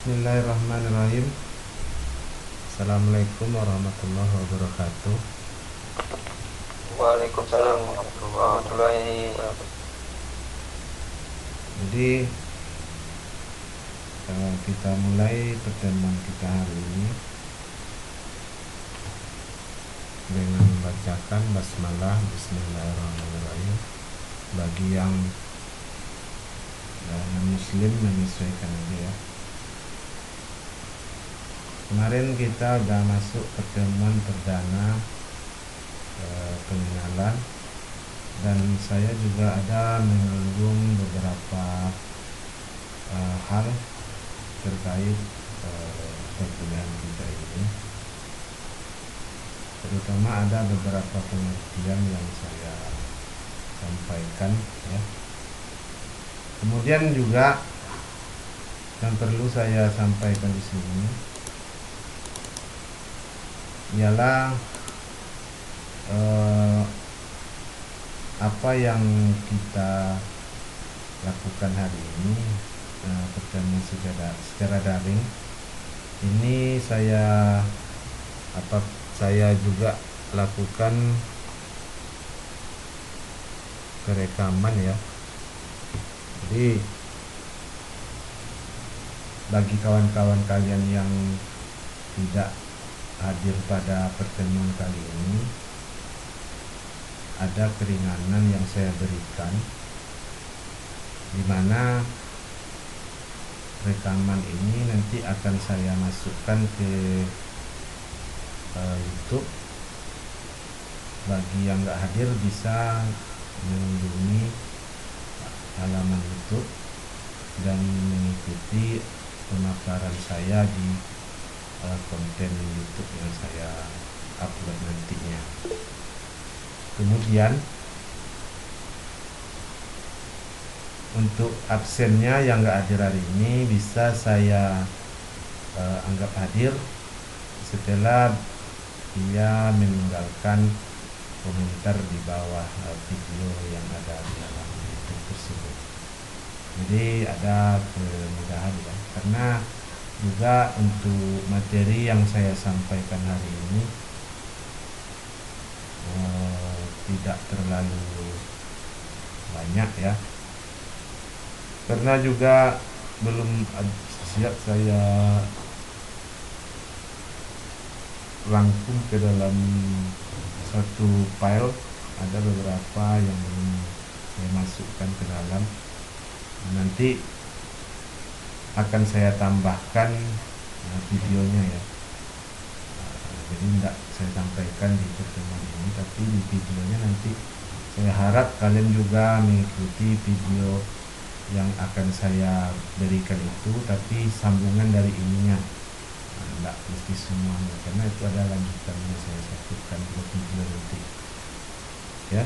Bismillahirrahmanirrahim. Assalamualaikum warahmatullahi wabarakatuh. Waalaikumsalam warahmatullahi wabarakatuh. Jadi kita mulai pertemuan kita hari ini dengan membacakan basmalah Bismillahirrahmanirrahim. Bagi yang non-muslim menyesuaikan aja ya. Kemarin kita udah masuk pertemuan perdana pengenalan, dan saya juga ada menyinggung beberapa hal terkait perkuliahan kita ini. Terutama ada beberapa pengertian yang saya sampaikan ya. Kemudian juga yang perlu saya sampaikan di sini ialah apa yang kita lakukan hari ini, pertemuan secara daring ini saya juga lakukan perekaman ya. Jadi bagi kawan-kawan kalian yang tidak hadir pada pertemuan kali ini, ada keringanan yang saya berikan, di mana rekaman ini nanti akan saya masukkan ke YouTube. Bagi yang nggak hadir bisa mengunjungi halaman YouTube dan mengikuti pemaparan saya di konten YouTube yang saya upload nantinya. Kemudian untuk absennya yang nggak hadir hari ini bisa saya anggap hadir setelah dia meninggalkan komentar di bawah video yang ada di dalam YouTube tersebut. Jadi ada kemudahan ya, karena juga untuk materi yang saya sampaikan hari ini tidak terlalu banyak ya, karena juga belum siap saya rangkum ke dalam satu file. Ada beberapa yang belum saya masukkan ke dalam, nanti akan saya tambahkan videonya ya. Jadi tidak saya sampaikan di pertemuan ini, tapi di videonya nanti saya harap kalian juga mengikuti video yang akan saya berikan itu, tapi sambungan dari ininya, tidak mesti semuanya, karena itu ada lanjutannya. Saya satukan ke video nanti ya.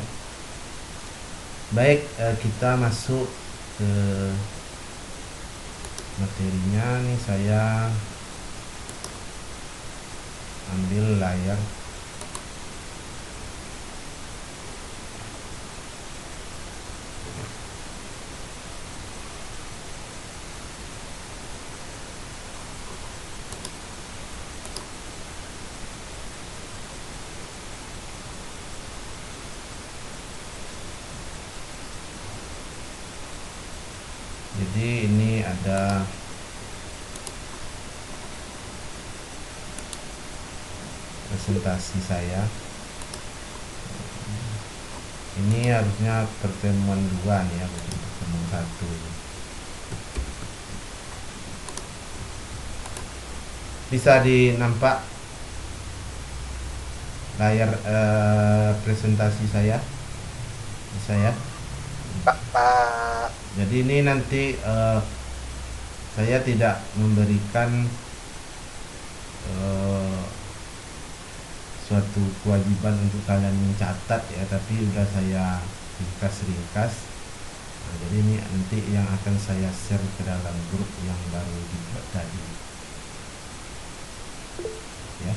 Baik, kita masuk ke materinya nih. Saya ambil layar. Jadi ini ada presentasi saya. Ini harusnya pertemuan 2 nih ya, bukan pertemuan 1. Bisa dinampak layar presentasi saya? Bisa ya? Pak. Jadi ini nanti saya tidak memberikan suatu kewajiban untuk kalian mencatat ya, tapi udah saya ringkas. Jadi ini nanti yang akan saya share ke dalam grup yang baru dibuat tadi ya.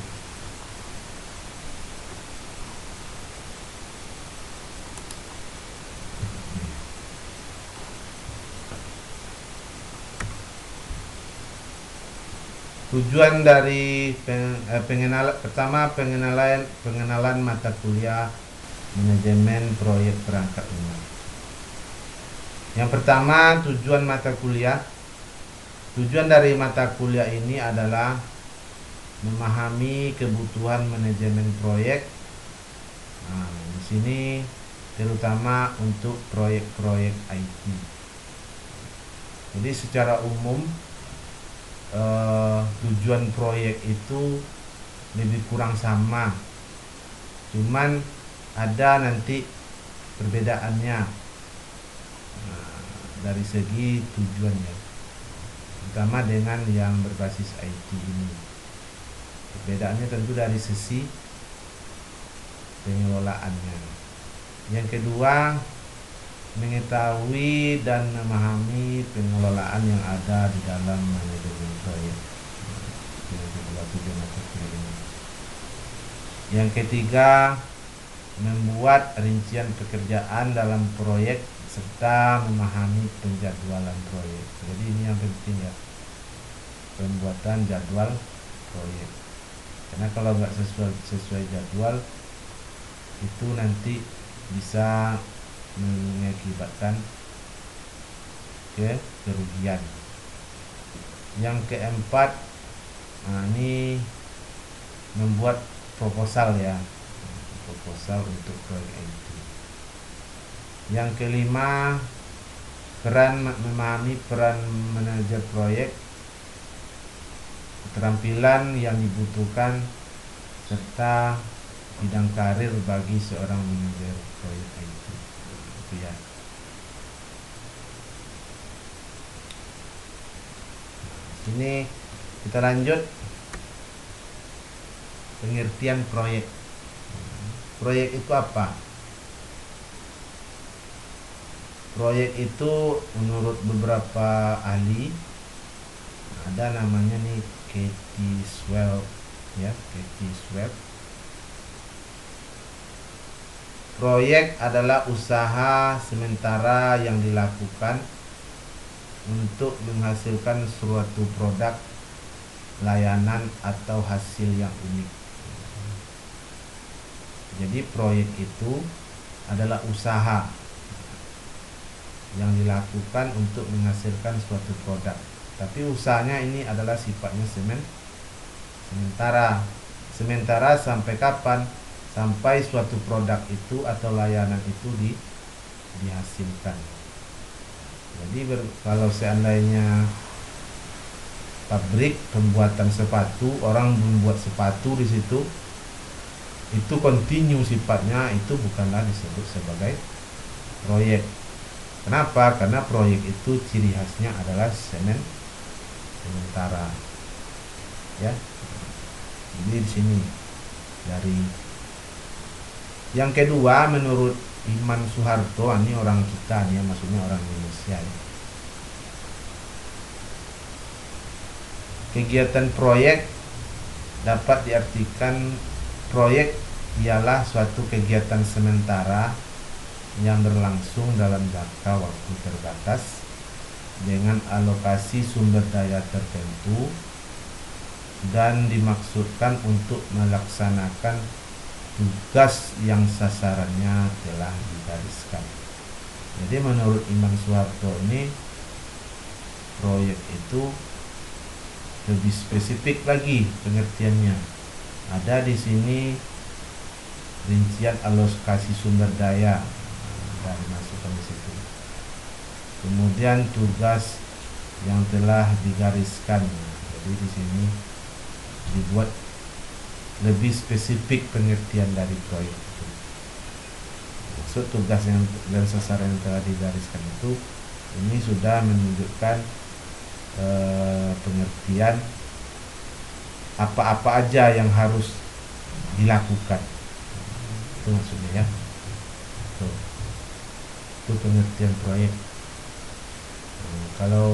Tujuan dari pengenalan mata kuliah manajemen proyek perangkat lunak. Yang pertama, tujuan mata kuliah. Tujuan dari mata kuliah ini adalah memahami kebutuhan manajemen proyek. Nah, di sini terutama untuk proyek-proyek IT. Jadi secara umum tujuan proyek itu lebih kurang sama, cuman ada nanti perbedaannya dari segi tujuannya, terutama dengan yang berbasis IT ini. Perbedaannya tentu dari sisi pengelolaannya. Yang kedua, mengetahui dan memahami pengelolaan yang ada di dalam manajemen proyek. Yang ketiga, membuat rincian pekerjaan dalam proyek serta memahami penjadwalan proyek. Jadi ini yang penting ya, pembuatan jadwal proyek. Karena kalau nggak sesuai jadwal, itu nanti bisa mengakibatkan kerugian. Yang keempat, ini membuat proposal ya, proposal untuk proyek itu. Yang kelima, memahami peran manajer proyek, keterampilan yang dibutuhkan serta bidang karir bagi seorang manajer proyek itu. Itu ya. Ini kita lanjut pengertian proyek. Proyek itu apa? Proyek itu menurut beberapa ahli ada namanya nih Katie Swell ya, Katie Swell. Proyek adalah usaha sementara yang dilakukan untuk menghasilkan suatu produk, layanan atau hasil yang unik. Jadi proyek itu adalah usaha yang dilakukan untuk menghasilkan suatu produk. Tapi usahanya ini adalah sifatnya sementara. Sementara sampai kapan? Sampai suatu produk itu atau layanan itu dihasilkan. Jadi kalau seandainya pabrik pembuatan sepatu, orang membuat sepatu di situ, itu kontinu sifatnya, itu bukanlah disebut sebagai proyek. Kenapa? Karena proyek itu ciri khasnya adalah sementara. Ya. Jadi di sini dari yang kedua, menurut Iman Soeharto, ini orang kita nih, maksudnya orang Indonesia ya. Kegiatan proyek dapat diartikan proyek ialah suatu kegiatan sementara yang berlangsung dalam jangka waktu terbatas dengan alokasi sumber daya tertentu dan dimaksudkan untuk melaksanakan tugas yang sasarannya telah digariskan. Jadi menurut Iman Soeharto ini, proyek itu lebih spesifik lagi pengertiannya. Ada di sini rincian alokasi sumber daya dan masukkan di situ. Kemudian tugas yang telah digariskan. Jadi di sini dibuat lebih spesifik pengertian dari proyek itu. Maksud tugas yang dan sasaran yang telah digariskan itu, ini sudah menunjukkan pengertian apa-apa aja yang harus dilakukan. Itu maksudnya ya. Itu pengertian proyek. Kalau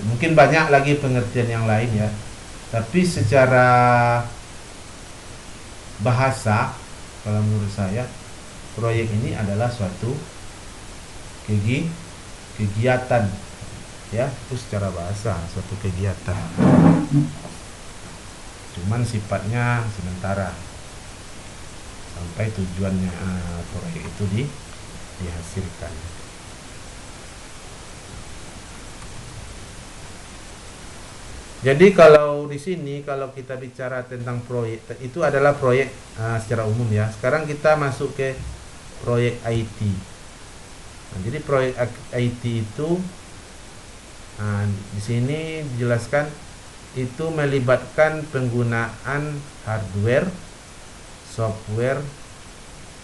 mungkin banyak lagi pengertian yang lain ya, tapi secara bahasa, kalau menurut saya, proyek ini adalah suatu kegiatan ya, itu secara bahasa suatu kegiatan. cuman sifatnya sementara sampai tujuannya proyek itu dihasilkan. Jadi kalau di sini kalau kita bicara tentang proyek itu adalah proyek secara umum ya. Sekarang kita masuk ke proyek IT. Nah, jadi proyek IT itu di sini dijelaskan itu melibatkan penggunaan hardware, software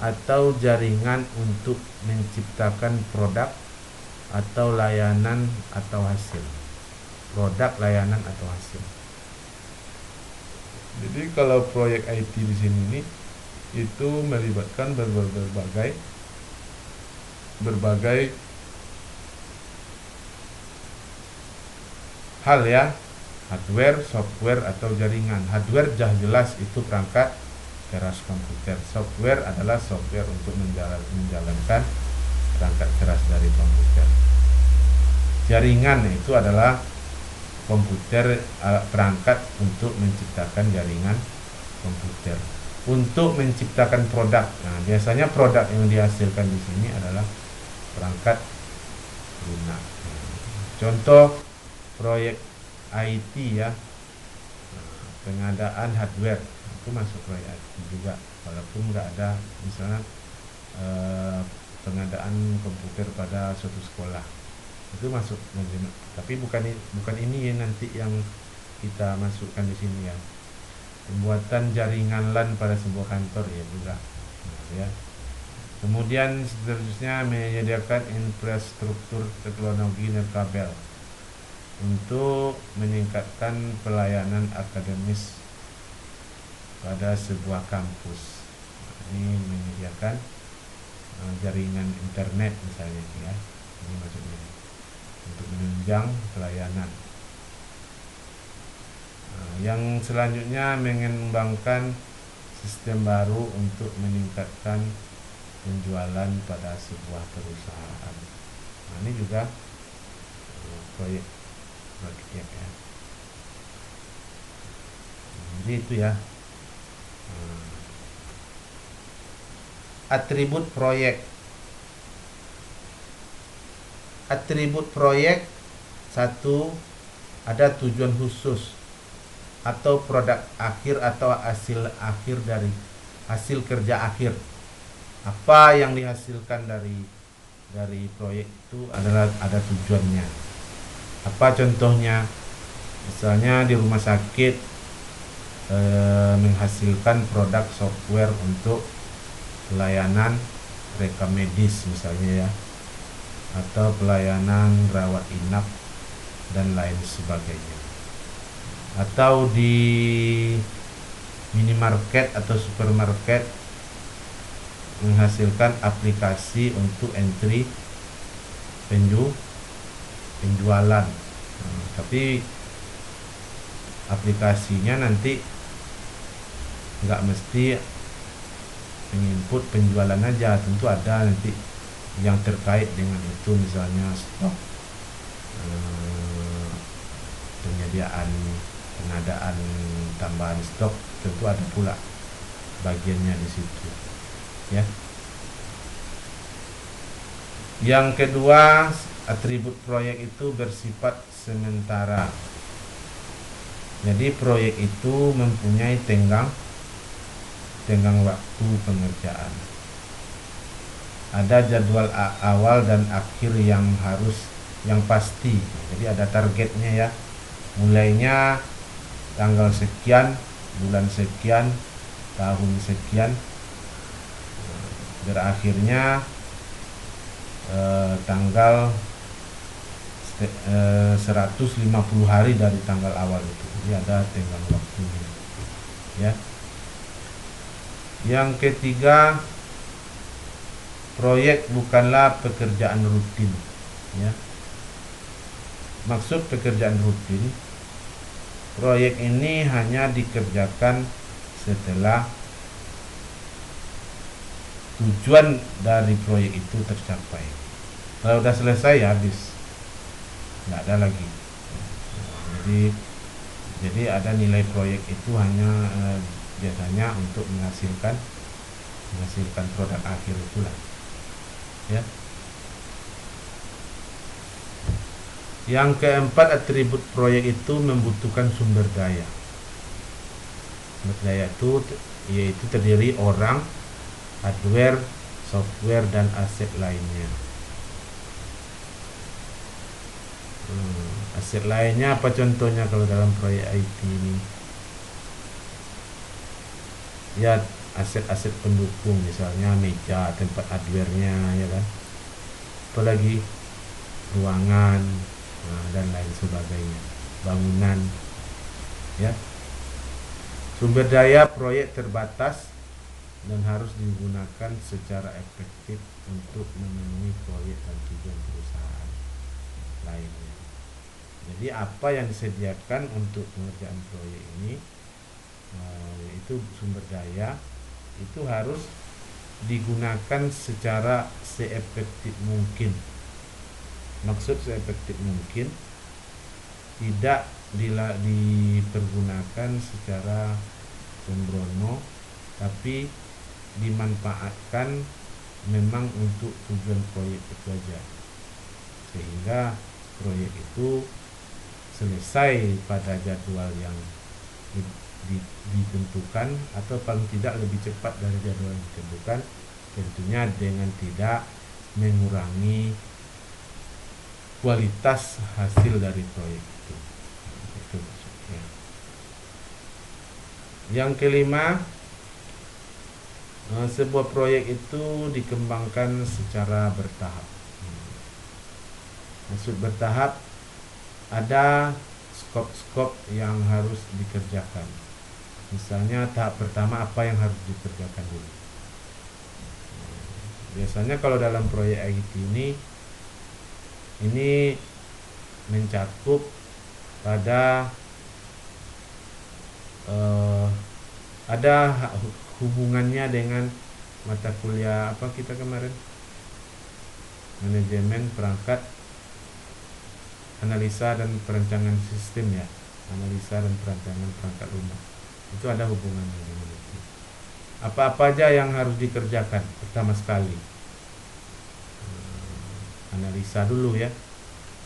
atau jaringan untuk menciptakan produk atau layanan atau hasil. Produk, layanan atau hasil. Jadi kalau proyek IT di sini itu melibatkan berbagai hal ya, hardware, software atau jaringan. Hardware jelas itu perangkat keras komputer. Software adalah software untuk menjalankan perangkat keras dari komputer. Jaringan itu adalah komputer, perangkat untuk menciptakan jaringan komputer. Untuk menciptakan produk, nah biasanya produk yang dihasilkan di sini adalah perangkat lunak. Contoh proyek IT ya, pengadaan hardware itu masuk proyek IT juga, walaupun nggak ada misalnya pengadaan komputer pada suatu sekolah itu masuk, tapi bukan ini ya nanti yang kita masukkan di sini ya. Pembuatan jaringan LAN pada sebuah kantor ya juga, ya. Kemudian seterusnya menyediakan infrastruktur teknologi nirkabel untuk meningkatkan pelayanan akademis pada sebuah kampus. Ini menyediakan jaringan internet misalnya ya, ini maksudnya untuk menunjang pelayanan. Yang selanjutnya mengembangkan sistem baru untuk meningkatkan penjualan pada sebuah perusahaan. Nah, ini juga proyek ya. Jadi itu ya atribut proyek. Atribut proyek, satu, ada tujuan khusus atau produk akhir atau hasil akhir dari hasil kerja akhir. Apa yang dihasilkan dari proyek itu adalah ada tujuannya. Apa contohnya? Misalnya di rumah sakit menghasilkan produk software untuk pelayanan rekam medis misalnya ya, atau pelayanan rawat inap dan lain sebagainya. Atau di minimarket atau supermarket menghasilkan aplikasi untuk entry penjualan. Tapi aplikasinya nanti nggak mesti menginput penjualan aja, tentu ada nanti yang terkait dengan itu, misalnya stok, penyediaan, pengadaan tambahan stok, tentu ada pula bagiannya di situ ya. Yang kedua, atribut proyek itu bersifat sementara. Jadi proyek itu mempunyai tenggang waktu pengerjaan. Ada jadwal awal dan akhir yang pasti. Jadi ada targetnya ya. Mulainya tanggal sekian, bulan sekian, tahun sekian. Berakhirnya tanggal 150 hari dari tanggal awal itu. Jadi ada tenggang waktunya. Ya. Yang ketiga, proyek bukanlah pekerjaan rutin ya. Maksud pekerjaan rutin, proyek ini hanya dikerjakan setelah tujuan dari proyek itu tercapai. Kalau udah selesai ya habis, nggak ada lagi. Jadi Jadi ada nilai proyek itu hanya biasanya untuk menghasilkan produk akhir itulah, ya. Yang keempat, atribut proyek itu membutuhkan sumber daya. Sumber daya itu yaitu terdiri orang, hardware, software, dan aset lainnya. Aset lainnya apa contohnya kalau dalam proyek IT ini? Ya, aset-aset pendukung, misalnya meja, tempat hardware-nya, ya kan. Apalagi ruangan, dan lain sebagainya, bangunan, ya. Sumber daya proyek terbatas dan harus digunakan secara efektif untuk memenuhi proyek dan tujuan perusahaan lainnya. Jadi apa yang disediakan untuk pengerjaan proyek ini, yaitu sumber daya, itu harus digunakan secara seefektif mungkin. Maksud seefektif mungkin, tidak dipergunakan secara sembrono, tapi dimanfaatkan memang untuk tujuan proyek itu aja, sehingga proyek itu selesai pada jadwal yang ditentukan, atau paling tidak lebih cepat dari jadwal yang ditentukan, tentunya dengan tidak mengurangi kualitas hasil dari proyek itu. Itu maksudnya. Yang kelima, sebuah proyek itu dikembangkan secara bertahap. Maksud bertahap, ada skop-skop yang harus dikerjakan. Misalnya tahap pertama apa yang harus dikerjakan dulu. Biasanya kalau dalam proyek IT ini mencakup pada ada hubungannya dengan mata kuliah apa kita kemarin, manajemen perangkat, analisa dan perancangan sistem, ya, analisa dan perancangan perangkat rumah. Itu ada hubungannya dengan itu. Apa-apa aja yang harus dikerjakan pertama sekali, analisa dulu, ya,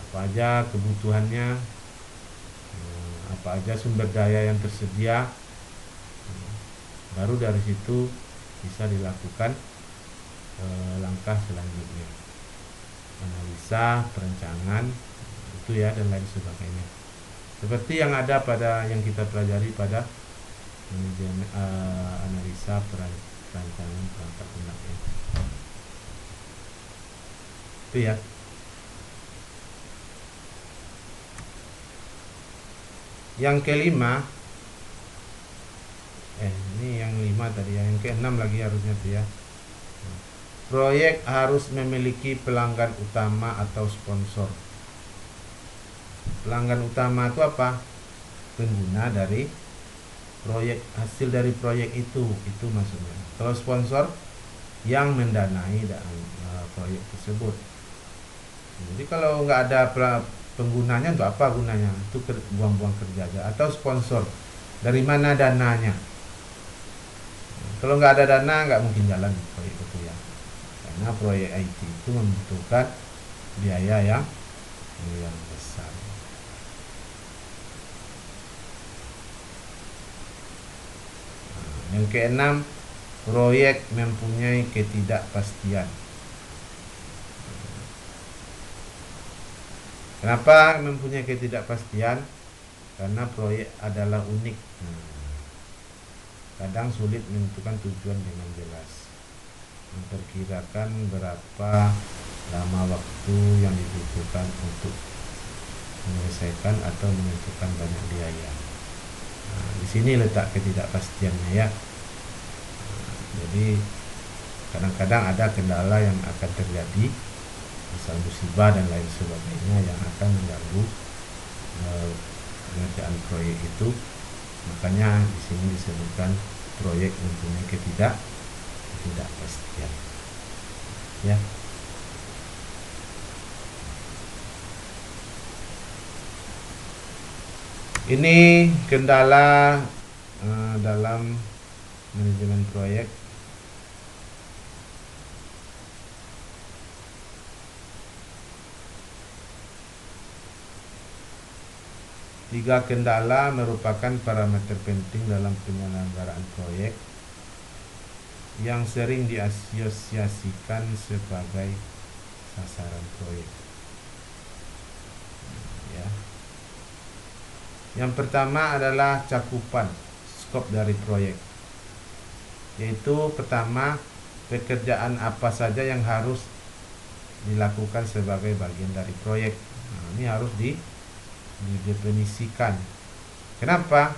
apa aja kebutuhannya, apa aja sumber daya yang tersedia, baru dari situ bisa dilakukan langkah selanjutnya, analisa, perencanaan, itu ya, dan lain sebagainya. Seperti yang ada pada yang kita pelajari pada analisa perancangan perangkat lunak, ya. Itu ya. Yang kelima, ini yang 5 tadi, yang keenam lagi harusnya tuh, ya. Proyek harus memiliki pelanggan utama atau sponsor. Pelanggan utama itu apa? Pengguna dari proyek, hasil dari proyek itu maksudnya. Kalau sponsor, yang mendanai proyek tersebut. Jadi kalau nggak ada penggunanya, untuk apa gunanya? Itu buang-buang kerja aja. Atau sponsor, dari mana dananya? Kalau nggak ada dana, nggak mungkin jalan proyek itu, ya. Karena proyek IT itu membutuhkan biaya yang besar. Yang keenam, proyek mempunyai ketidakpastian. Kenapa mempunyai ketidakpastian? Karena proyek adalah unik. Kadang sulit menentukan tujuan dengan jelas, memperkirakan berapa lama waktu yang dibutuhkan untuk menyelesaikan atau menentukan banyak biaya. Di sini letak ketidakpastiannya, ya. Jadi kadang-kadang ada kendala yang akan terjadi, misal musibah dan lain sebagainya, yang akan mengganggu pengerjaan proyek itu. Makanya di sini disebutkan proyek mempunyai ketidakpastian, ya. Ini kendala dalam manajemen proyek. Tiga kendala merupakan parameter penting dalam penyelenggaraan proyek yang sering diasosiasikan sebagai sasaran proyek. Ya. Yang pertama adalah cakupan skop dari proyek, yaitu pertama, pekerjaan apa saja yang harus dilakukan sebagai bagian dari proyek. Nah, ini harus didefinisikan. Kenapa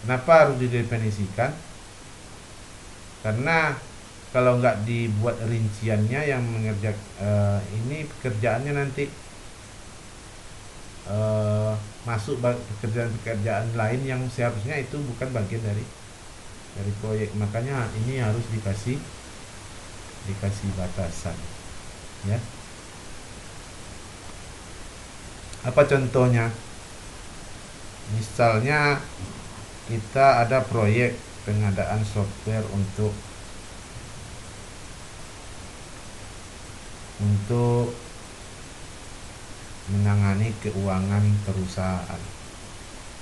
harus didefinisikan? Karena kalau nggak dibuat rinciannya yang mengerjakan ini pekerjaannya nanti masuk pekerjaan-pekerjaan lain yang seharusnya itu bukan bagian dari proyek. Makanya ini harus dikasih batasan, ya. Apa contohnya? Misalnya kita ada proyek pengadaan software untuk menangani keuangan perusahaan.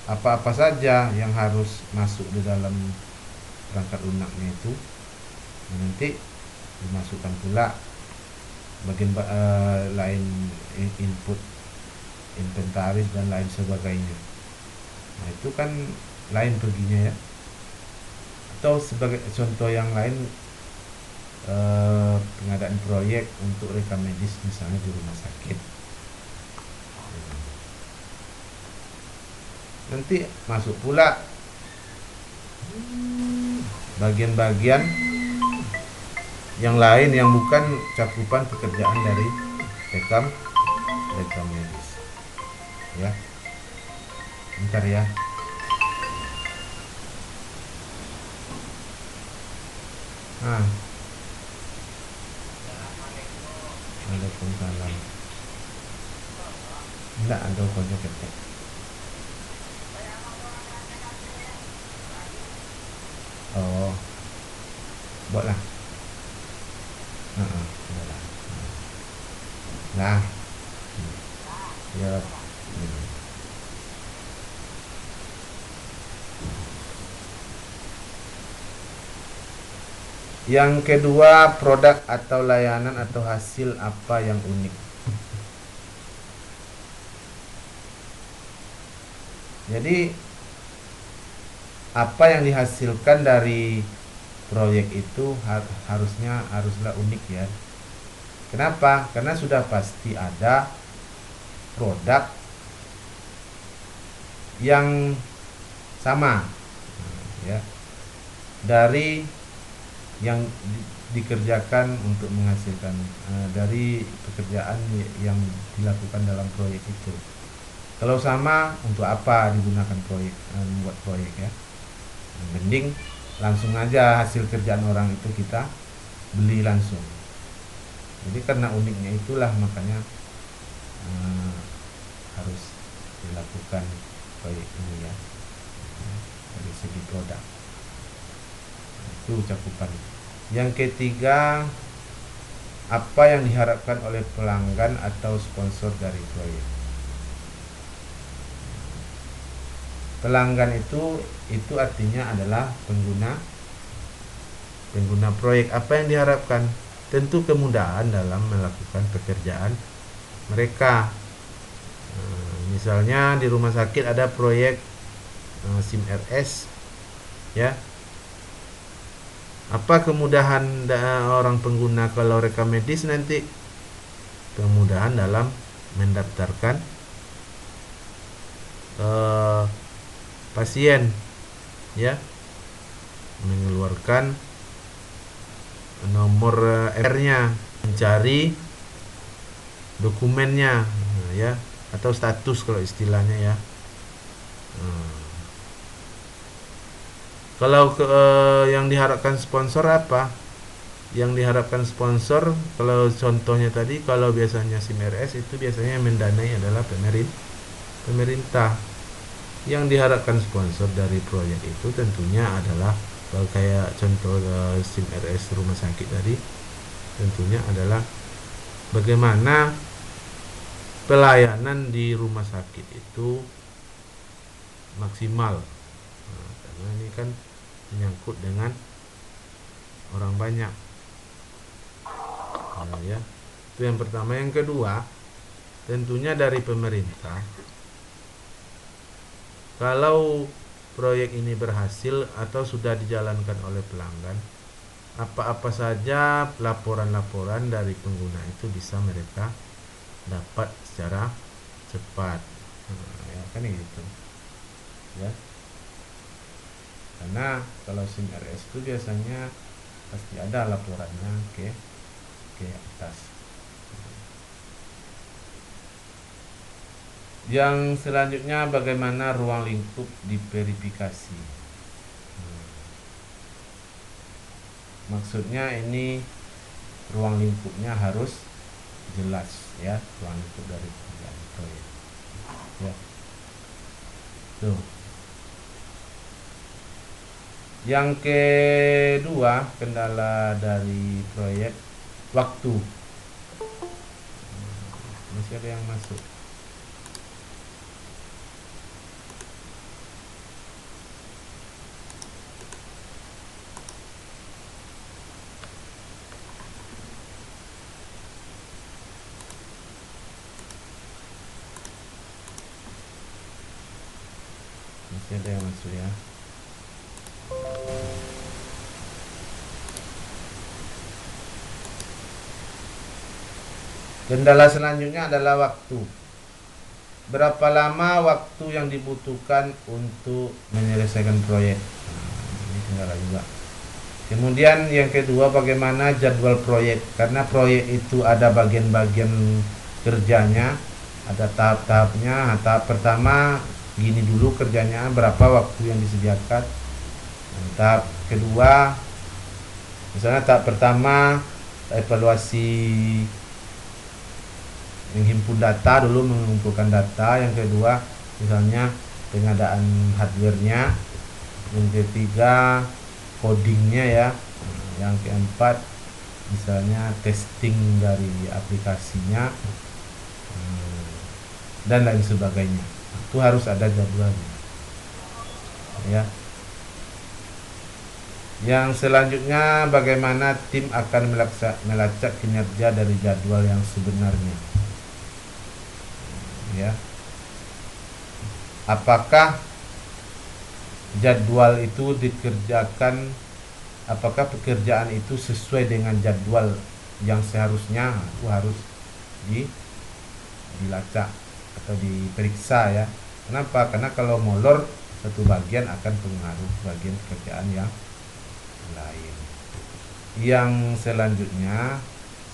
Apa-apa saja yang harus masuk di dalam perangkat lunaknya itu nanti dimasukkan pula bagian lain, input, inventaris dan lain sebagainya. Nah, itu kan lain perginya, ya. Atau sebagai contoh yang lain, pengadaan proyek untuk rekam medis misalnya di rumah sakit. Nanti masuk pula bagian-bagian yang lain yang bukan cakupan pekerjaan dari rekam medis, ya. Bentar ya. Waalaikumsalam. Enggak ada pojok ketek. Oh, buatlah. Buatlah. Nah, ya. Yang kedua, produk atau layanan atau hasil apa yang unik. Jadi apa yang dihasilkan dari proyek itu haruslah unik, ya. Kenapa? Karena sudah pasti ada produk yang sama, ya, dari yang dikerjakan untuk menghasilkan dari pekerjaan yang dilakukan dalam proyek itu. Kalau sama, untuk apa digunakan membuat proyek, ya? Mending langsung aja hasil kerjaan orang itu kita beli langsung. Jadi karena uniknya itulah makanya harus dilakukan proyek ini, ya, dari segi produk. Itu cakupan. Yang ketiga, apa yang diharapkan oleh pelanggan atau sponsor dari proyek. Pelanggan itu artinya adalah pengguna proyek. Apa yang diharapkan? Tentu kemudahan dalam melakukan pekerjaan mereka. Misalnya di rumah sakit ada proyek SIM RS, ya. Apa kemudahan orang pengguna kalau rekam medis nanti? Kemudahan dalam mendaftarkan pasien, ya, mengeluarkan nomor R-nya, mencari dokumennya, ya, atau status kalau istilahnya, ya. Kalau yang diharapkan sponsor apa? Yang diharapkan sponsor, kalau contohnya tadi, kalau biasanya SIM RS itu biasanya yang mendanai adalah pemerintah. Yang diharapkan sponsor dari proyek itu tentunya adalah kayak contoh SIM RS rumah sakit tadi, tentunya adalah bagaimana pelayanan di rumah sakit itu maksimal. Nah, karena ini kan menyangkut dengan orang banyak. Nah, ya. Itu yang pertama. Yang kedua, tentunya dari pemerintah, kalau proyek ini berhasil atau sudah dijalankan oleh pelanggan, apa-apa saja laporan-laporan dari pengguna itu bisa mereka dapat secara cepat. Nah, ya kan gitu ya, karena kalau SIM RS itu biasanya pasti ada laporannya ke atas. Yang selanjutnya, bagaimana ruang lingkup diverifikasi. Maksudnya ini ruang lingkupnya harus jelas ya, ruang lingkup dari pekerjaan proyek ya. Tuh. Yang kedua, kendala dari proyek, waktu. Masih ada yang masuk. Masih ada yang masuk ya. Kendala selanjutnya adalah waktu. Berapa lama waktu yang dibutuhkan untuk menyelesaikan proyek? Nah, ini kendala juga. Kemudian yang kedua, bagaimana jadwal proyek? Karena proyek itu ada bagian-bagian kerjanya, ada tahap-tahapnya. Tahap pertama gini dulu kerjanya, berapa waktu yang disediakan. Tahap kedua, misalnya tahap pertama evaluasi, menghimpun data dulu, mengumpulkan data. Yang kedua misalnya pengadaan hardware-nya. Yang ketiga codingnya ya. Yang keempat misalnya testing dari aplikasinya dan lain sebagainya. Itu harus ada jadwalnya ya. Yang selanjutnya, bagaimana tim akan melacak kinerja dari jadwal yang sebenarnya ya. Apakah jadwal itu dikerjakan, apakah pekerjaan itu sesuai dengan jadwal yang seharusnya? Itu harus dilacak atau diperiksa ya. Kenapa? Karena kalau molor satu bagian akan pengaruh bagian pekerjaan yang lain. Yang selanjutnya,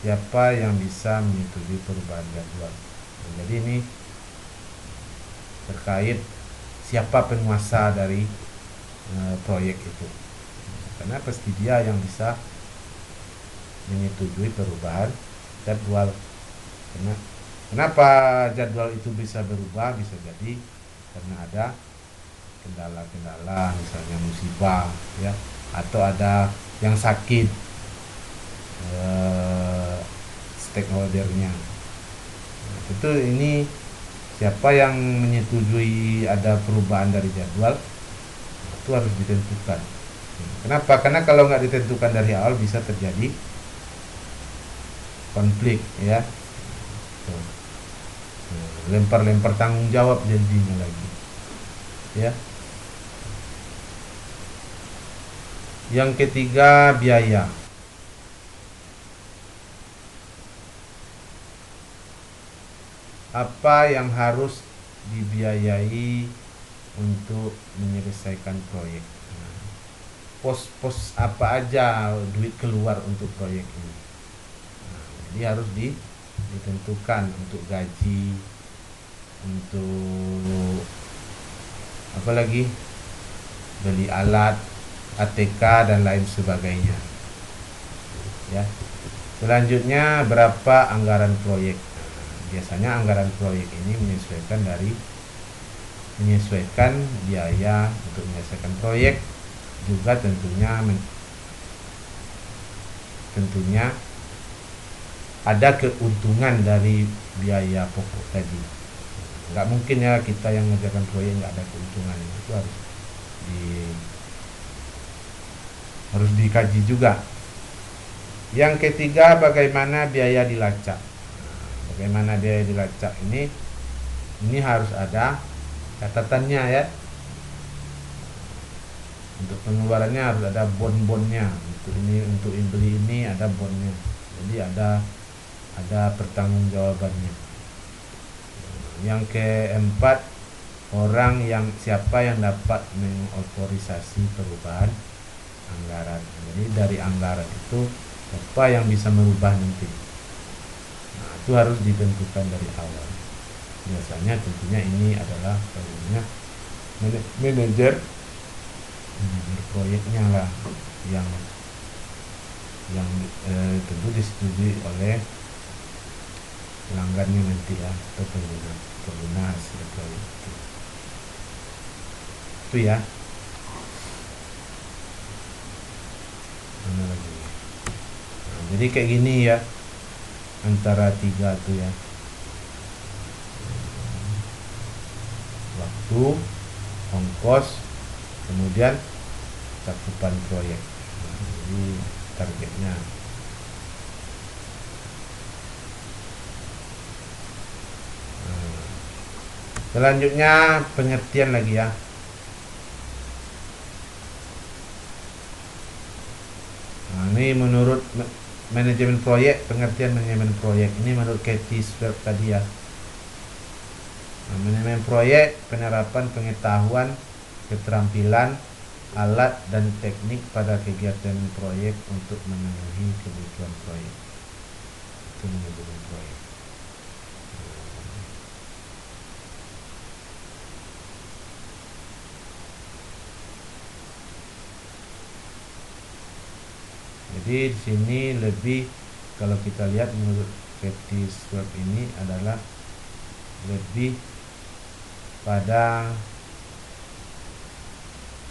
siapa yang bisa menyetujui perubahan jadwal? Nah, jadi ini terkait siapa penguasa dari proyek itu, karena pasti dia yang bisa menyetujui perubahan jadwal. Kenapa jadwal itu bisa berubah? Bisa jadi karena ada kendala-kendala, misalnya musibah ya, atau ada yang sakit stakeholdernya. Nah, tentu ini siapa yang menyetujui ada perubahan dari jadwal itu harus ditentukan. Kenapa? Karena kalau nggak ditentukan dari awal bisa terjadi konflik ya. Lempar-lempar tanggung jawab jadinya lagi ya. Yang ketiga, biaya. Apa yang harus dibiayai untuk menyelesaikan proyek? Pos-pos apa aja duit keluar untuk proyek ini? Jadi harus ditentukan untuk gaji, untuk apa lagi, beli alat, ATK dan lain sebagainya ya. Selanjutnya, berapa anggaran proyek? Biasanya anggaran proyek ini menyesuaikan dari menyesuaikan biaya untuk menyelesaikan proyek, juga tentunya ada keuntungan dari biaya pokok tadi. Nggak mungkin ya kita yang mengerjakan proyek nggak ada keuntungan, itu harus dikaji juga. Yang ketiga, bagaimana biaya dilacak. Bagaimana biaya dilacak ini harus ada catatannya ya. Untuk pengeluarannya harus ada bon-bonnya. Untuk beli ini ada bonnya. Jadi ada pertanggungjawabannya. Yang keempat, siapa yang dapat mengotorisasi perubahan anggaran. Jadi dari anggaran itu apa yang bisa merubah nanti. Nah, itu harus ditentukan dari awal. Biasanya tentunya ini adalah manajer proyeknya lah yang tentu disetujui oleh pelanggannya nanti ya, atau pengguna hasil proyek itu ya. Mana lagi? Nah, jadi kayak gini ya, antara tiga tuh ya, waktu, ongkos, kemudian cakupan proyek. Nah, jadi targetnya. Nah, selanjutnya pengertian lagi ya. Nah, ini menurut manajemen proyek, pengertian manajemen proyek ini menurut Katie Schwab tadi ya. Nah, manajemen proyek penerapan pengetahuan, keterampilan, alat dan teknik pada kegiatan proyek untuk memenuhi kebutuhan proyek. Itu manajemen proyek. Jadi di sini lebih, kalau kita lihat menurut Katie Schwab ini adalah lebih pada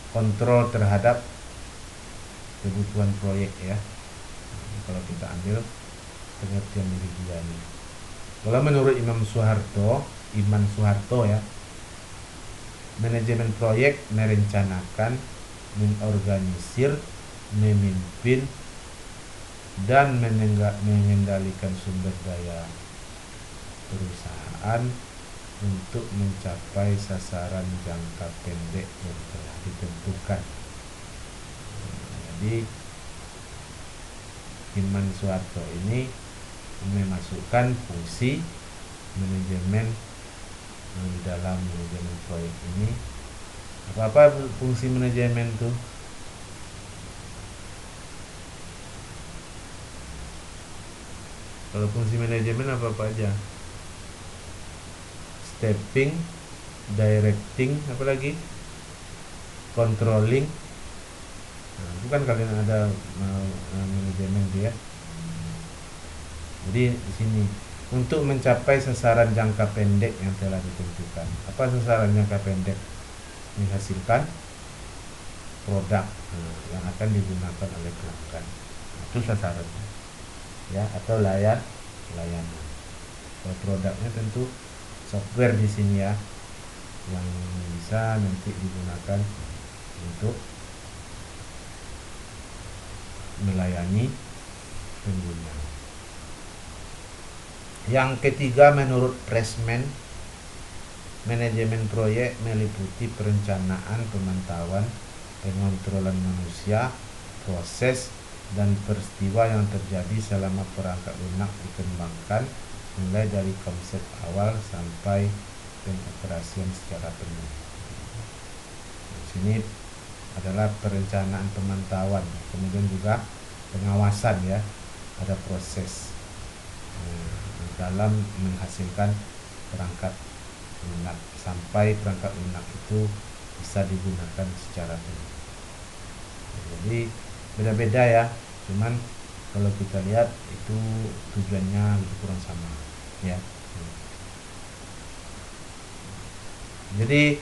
kontrol terhadap kebutuhan proyek ya. Kalau kita ambil pengertian dari dia ini. Kalau menurut Iman Soeharto ya, manajemen proyek merencanakan, mengorganisir, memimpin, dan mengendalikan sumber daya perusahaan untuk mencapai sasaran jangka pendek yang telah ditentukan. Jadi Iman Soeharto ini memasukkan fungsi manajemen di dalam manajemen proyek ini. Apa fungsi manajemen itu? Kalau fungsi manajemen apa aja? Stepping, directing, apa lagi? Controlling. Nah, bukan kalian ada manajemen dia. Jadi di sini untuk mencapai sasaran jangka pendek yang telah ditentukan. Apa sasaran jangka pendek? Menghasilkan produk yang akan digunakan oleh pelanggan. Itu sasarannya. Ya, atau layanan. Kalau produknya tentu software di sini ya, yang bisa nanti digunakan untuk melayani pengguna. Yang ketiga, menurut Pressman, manajemen proyek meliputi perencanaan, pemantauan, pengontrolan manusia, proses, dan peristiwa yang terjadi selama perangkat lunak dikembangkan, mulai dari konsep awal sampai pengoperasian secara penuh. Di sini adalah perencanaan, pemantauan, kemudian juga pengawasan ya, ada proses dalam menghasilkan perangkat lunak sampai perangkat lunak itu bisa digunakan secara penuh. Jadi beda-beda ya, cuman kalau kita lihat itu tujuannya lebih kurang sama ya. Jadi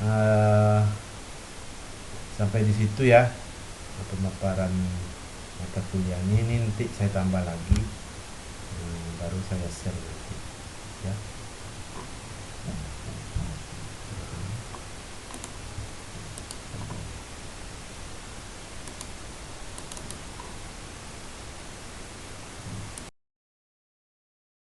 Eh, sampai di situ ya pemaparan mata kuliahnya. Ini nanti saya tambah lagi, baru saya share nanti ya.